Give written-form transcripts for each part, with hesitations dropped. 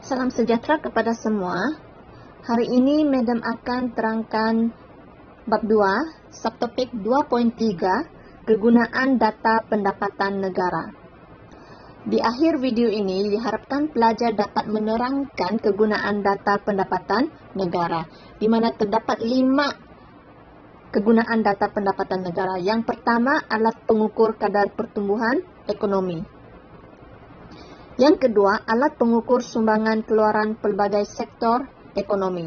Salam sejahtera kepada semua. Hari ini Madam akan terangkan bab 2, subtopik 2.3, kegunaan data pendapatan negara. Di akhir video ini diharapkan pelajar dapat menerangkan kegunaan data pendapatan negara, di mana terdapat 5 kegunaan data pendapatan negara. Yang pertama, alat pengukur kadar pertumbuhan ekonomi. Yang kedua, alat pengukur sumbangan keluaran pelbagai sektor ekonomi.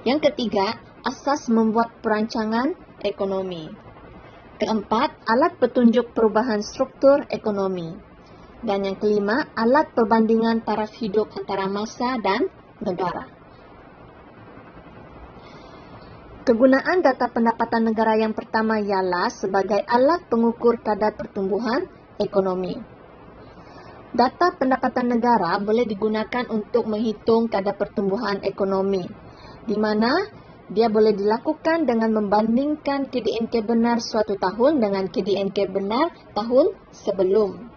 Yang ketiga, asas membuat perancangan ekonomi. Keempat, alat petunjuk perubahan struktur ekonomi. Dan yang kelima, alat perbandingan taraf hidup antara massa dan negara. Kegunaan data pendapatan negara yang pertama ialah sebagai alat pengukur kadar pertumbuhan ekonomi. Data pendapatan negara boleh digunakan untuk menghitung kadar pertumbuhan ekonomi, di mana dia boleh dilakukan dengan membandingkan KDNK benar suatu tahun dengan KDNK benar tahun sebelum.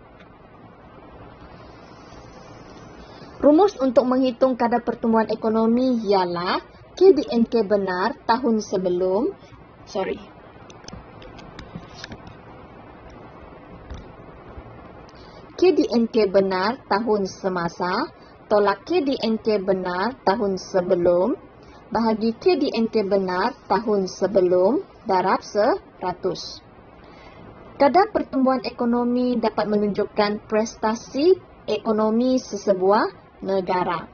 Rumus untuk menghitung kadar pertumbuhan ekonomi ialah KDNK benar tahun sebelum, KDNK benar tahun semasa tolak KDNK benar tahun sebelum bahagi KDNK benar tahun sebelum darab 100. Kadar pertumbuhan ekonomi dapat menunjukkan prestasi ekonomi sesebuah negara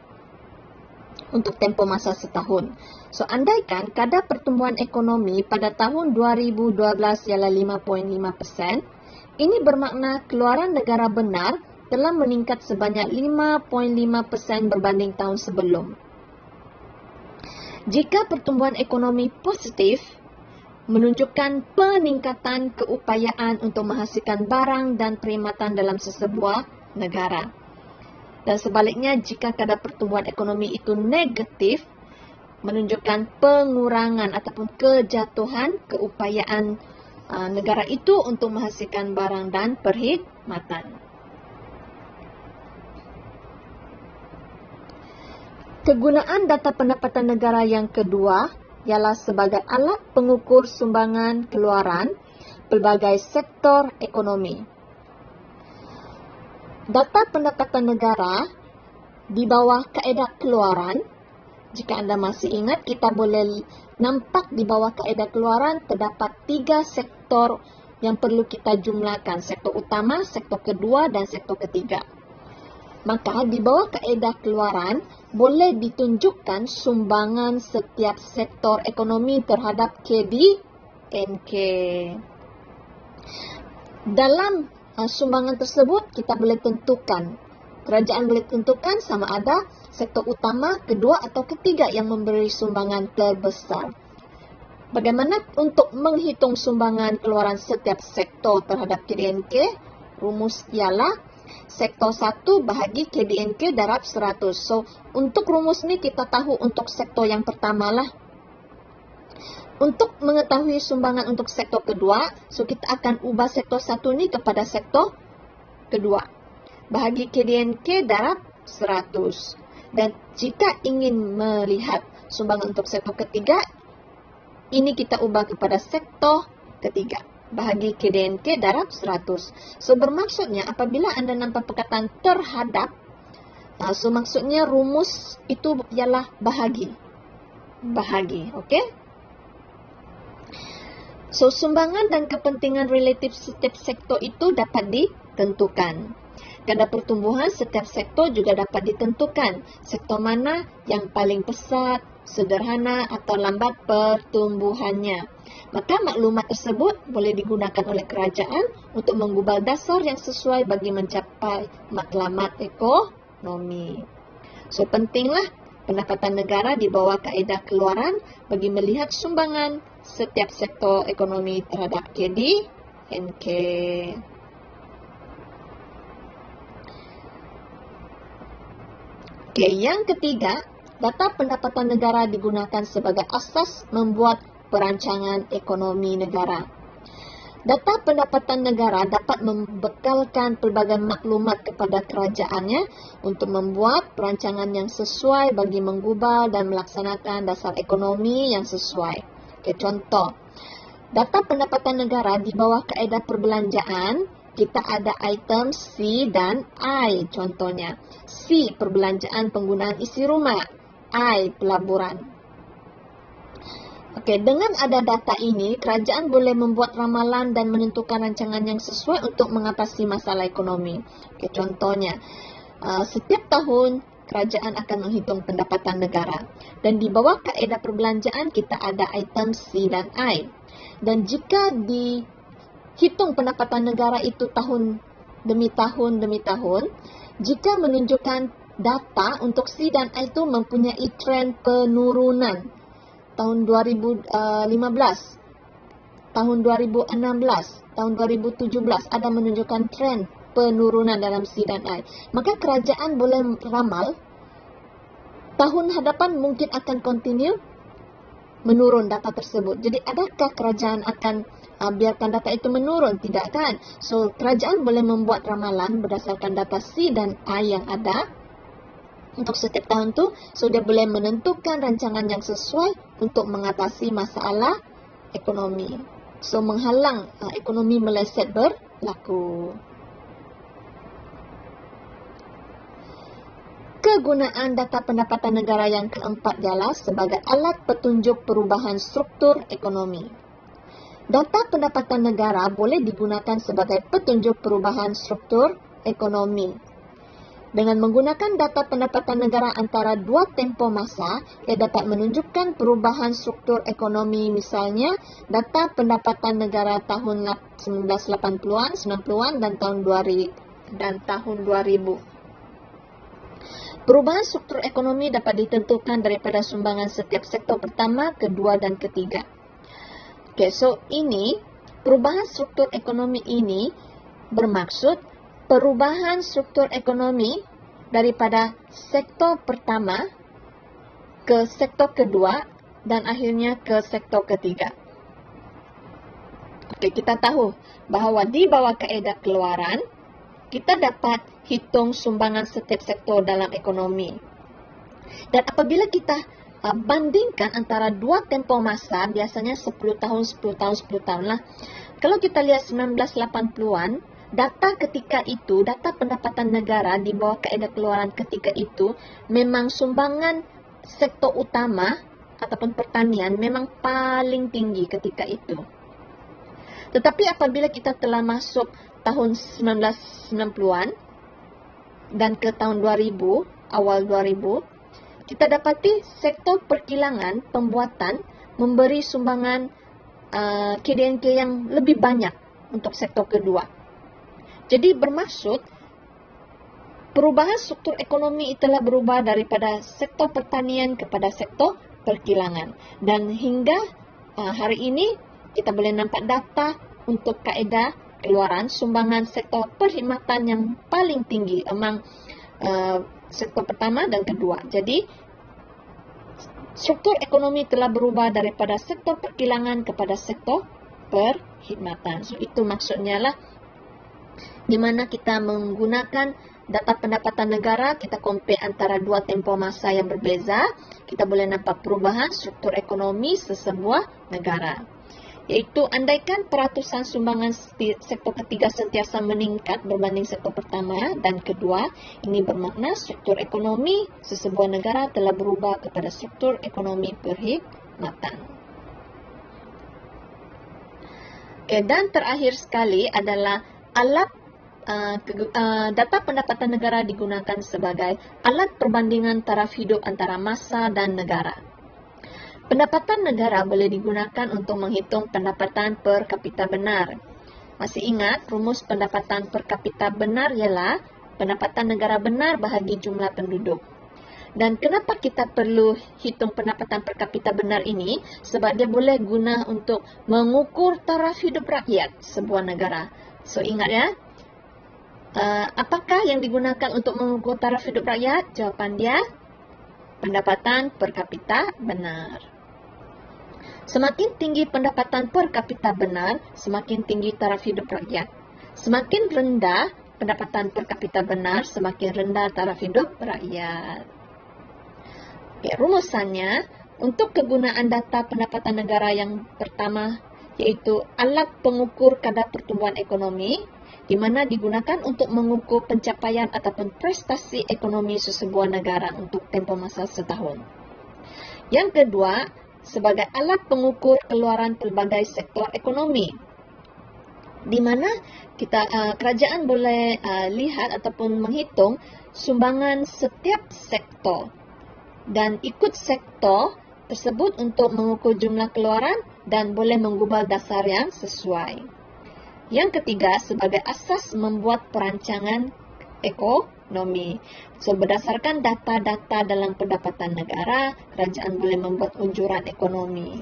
untuk tempoh masa setahun. So, andaikan kadar pertumbuhan ekonomi pada tahun 2012 ialah 5.5%, ini bermakna keluaran negara benar telah meningkat sebanyak 5.5% berbanding tahun sebelum. Jika pertumbuhan ekonomi positif, menunjukkan peningkatan keupayaan untuk menghasilkan barang dan perkhidmatan dalam sesebuah negara. Dan sebaliknya, jika kadar pertumbuhan ekonomi itu negatif, menunjukkan pengurangan ataupun kejatuhan keupayaan negara itu untuk menghasilkan barang dan perkhidmatan. Kegunaan data pendapatan negara yang kedua ialah sebagai alat pengukur sumbangan keluaran pelbagai sektor ekonomi. Data pendapatan negara di bawah kaedah keluaran, jika anda masih ingat, kita boleh nampak di bawah kaedah keluaran terdapat 3 sektor yang perlu kita jumlahkan. Sektor utama, sektor kedua dan sektor ketiga. Maka di bawah kaedah keluaran boleh ditunjukkan sumbangan setiap sektor ekonomi terhadap KDNK. Dalam sumbangan tersebut kita boleh tentukan, kerajaan boleh tentukan sama ada sektor utama, kedua atau ketiga yang memberi sumbangan terbesar. Bagaimana untuk menghitung sumbangan keluaran setiap sektor terhadap KDNK? Rumus ialah sektor 1 bahagi KDNK darab 100. So, untuk rumus ni kita tahu untuk sektor yang pertama lah. Untuk mengetahui sumbangan untuk sektor kedua, so kita akan ubah sektor 1 ni kepada sektor kedua. Bahagi KDNK darab 100. Dan jika ingin melihat sumbangan untuk sektor ketiga, ini kita ubah kepada sektor ketiga. Bahagi KDNK darab 100. So, bermaksudnya apabila anda nampak perkataan terhadap, so maksudnya rumus itu ialah bahagi. Bahagi, okey? So, sumbangan dan kepentingan relatif setiap sektor itu dapat ditentukan. Kadar pertumbuhan setiap sektor juga dapat ditentukan. Sektor mana yang paling pesat, sederhana atau lambat pertumbuhannya. Maka maklumat tersebut boleh digunakan oleh kerajaan untuk menggubal dasar yang sesuai bagi mencapai matlamat ekonomi. So, pentinglah pendapatan negara di bawah kaedah keluaran bagi melihat sumbangan setiap sektor ekonomi terhadap KDNK. Okey, yang ketiga, data pendapatan negara digunakan sebagai asas membuat perancangan ekonomi negara. Data pendapatan negara dapat membekalkan pelbagai maklumat kepada kerajaannya untuk membuat perancangan yang sesuai bagi menggubal dan melaksanakan dasar ekonomi yang sesuai. Contoh, data pendapatan negara di bawah kaedah perbelanjaan, kita ada item C dan I contohnya. C, perbelanjaan penggunaan isi rumah. I, pelaburan. Dengan ada data ini, kerajaan boleh membuat ramalan dan menentukan rancangan yang sesuai untuk mengatasi masalah ekonomi. Contohnya, setiap tahun kerajaan akan menghitung pendapatan negara. Dan di bawah kaedah perbelanjaan, kita ada item C dan I. Dan jika dihitung pendapatan negara itu tahun demi tahun, jika menunjukkan data untuk C dan I itu mempunyai tren penurunan, tahun 2015, tahun 2016, tahun 2017 ada menunjukkan tren penurunan dalam C dan I. Maka kerajaan boleh ramal tahun hadapan mungkin akan continue menurun data tersebut. Jadi adakah kerajaan akan biarkan data itu menurun? Tidak kan? So kerajaan boleh membuat ramalan berdasarkan data C dan I yang ada untuk setiap tahun tu, so dia boleh menentukan rancangan yang sesuai untuk mengatasi masalah ekonomi. So menghalang ekonomi meleset berlaku. Kegunaan data pendapatan negara yang keempat ialah sebagai alat petunjuk perubahan struktur ekonomi. Data pendapatan negara boleh digunakan sebagai petunjuk perubahan struktur ekonomi. Dengan menggunakan data pendapatan negara antara dua tempoh masa, ia dapat menunjukkan perubahan struktur ekonomi, misalnya data pendapatan negara tahun 1980-an, 90-an dan tahun 2000. Perubahan struktur ekonomi dapat ditentukan daripada sumbangan setiap sektor pertama, kedua dan ketiga. So ini perubahan struktur ekonomi ini bermaksud perubahan struktur ekonomi daripada sektor pertama ke sektor kedua dan akhirnya ke sektor ketiga. Kita tahu bahawa di bawah kaedah keluaran, kita dapat hitung sumbangan setiap sektor dalam ekonomi. Dan apabila kita bandingkan antara dua tempoh masa, biasanya 10 tahun lah. Kalau kita lihat 1980-an, data ketika itu, data pendapatan negara di bawah kaedah keluaran ketika itu, memang sumbangan sektor utama ataupun pertanian memang paling tinggi ketika itu. Tetapi apabila kita telah masuk tahun 1990-an dan ke tahun 2000, awal 2000, kita dapati sektor perkilangan, pembuatan memberi sumbangan KDNK yang lebih banyak untuk sektor kedua. Jadi bermaksud perubahan struktur ekonomi itulah berubah daripada sektor pertanian kepada sektor perkilangan. Dan hingga hari ini kita boleh nampak data untuk kaedah keluaran sumbangan sektor perkhidmatan yang paling tinggi among sektor pertama dan kedua. Jadi struktur ekonomi telah berubah daripada sektor perkilangan kepada sektor perkhidmatan. So itu maksudnya lah, di mana kita menggunakan data pendapatan negara, kita compare antara dua tempoh masa yang berbeza, kita boleh nampak perubahan struktur ekonomi sesebuah negara. Iaitu andaikan peratusan sumbangan sektor ketiga sentiasa meningkat berbanding sektor pertama dan kedua, ini bermakna struktur ekonomi sesebuah negara telah berubah kepada struktur ekonomi perkhidmatan. Dan terakhir sekali adalah alat data pendapatan negara digunakan sebagai alat perbandingan taraf hidup antara massa dan negara. Pendapatan negara boleh digunakan untuk menghitung pendapatan per kapita benar. Masih ingat rumus pendapatan per kapita benar ialah pendapatan negara benar bahagi jumlah penduduk. Dan kenapa kita perlu hitung pendapatan per kapita benar ini? Sebab dia boleh guna untuk mengukur taraf hidup rakyat sebuah negara. So ingat ya, apakah yang digunakan untuk mengukur taraf hidup rakyat? Jawapan dia, pendapatan per kapita benar. Semakin tinggi pendapatan per kapita benar, semakin tinggi taraf hidup rakyat. Semakin rendah pendapatan per kapita benar, semakin rendah taraf hidup rakyat. Okay, rumusannya, untuk kegunaan data pendapatan negara yang pertama, iaitu alat pengukur kadar pertumbuhan ekonomi, di mana digunakan untuk mengukur pencapaian ataupun prestasi ekonomi sesebuah negara untuk tempoh masa setahun. Yang kedua, sebagai alat pengukur keluaran pelbagai sektor ekonomi, di mana kerajaan boleh lihat ataupun menghitung sumbangan setiap sektor dan ikut sektor tersebut untuk mengukur jumlah keluaran dan boleh menggubal dasar yang sesuai. Yang ketiga, sebagai asas membuat perancangan ekonomi. So, berdasarkan data-data dalam pendapatan negara, kerajaan boleh membuat unjuran ekonomi.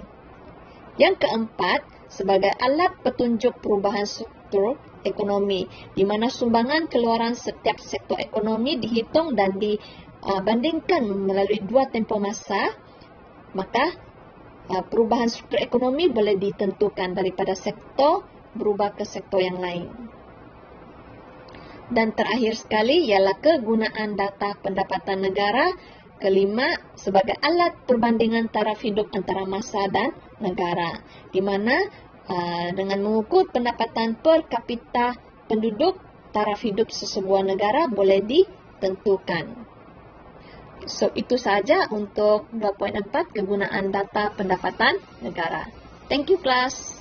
Yang keempat, sebagai alat petunjuk perubahan struktur ekonomi, di mana sumbangan keluaran setiap sektor ekonomi dihitung dan dibandingkan melalui dua tempoh masa, maka perubahan struktur ekonomi boleh ditentukan daripada sektor berubah ke sektor yang lain. Dan terakhir sekali ialah kegunaan data pendapatan negara. Kelima, sebagai alat perbandingan taraf hidup antara masa dan negara, di mana dengan mengukur pendapatan per kapita penduduk, taraf hidup sesebuah negara boleh ditentukan. So, itu saja untuk 2.4 kegunaan data pendapatan negara. Thank you, class.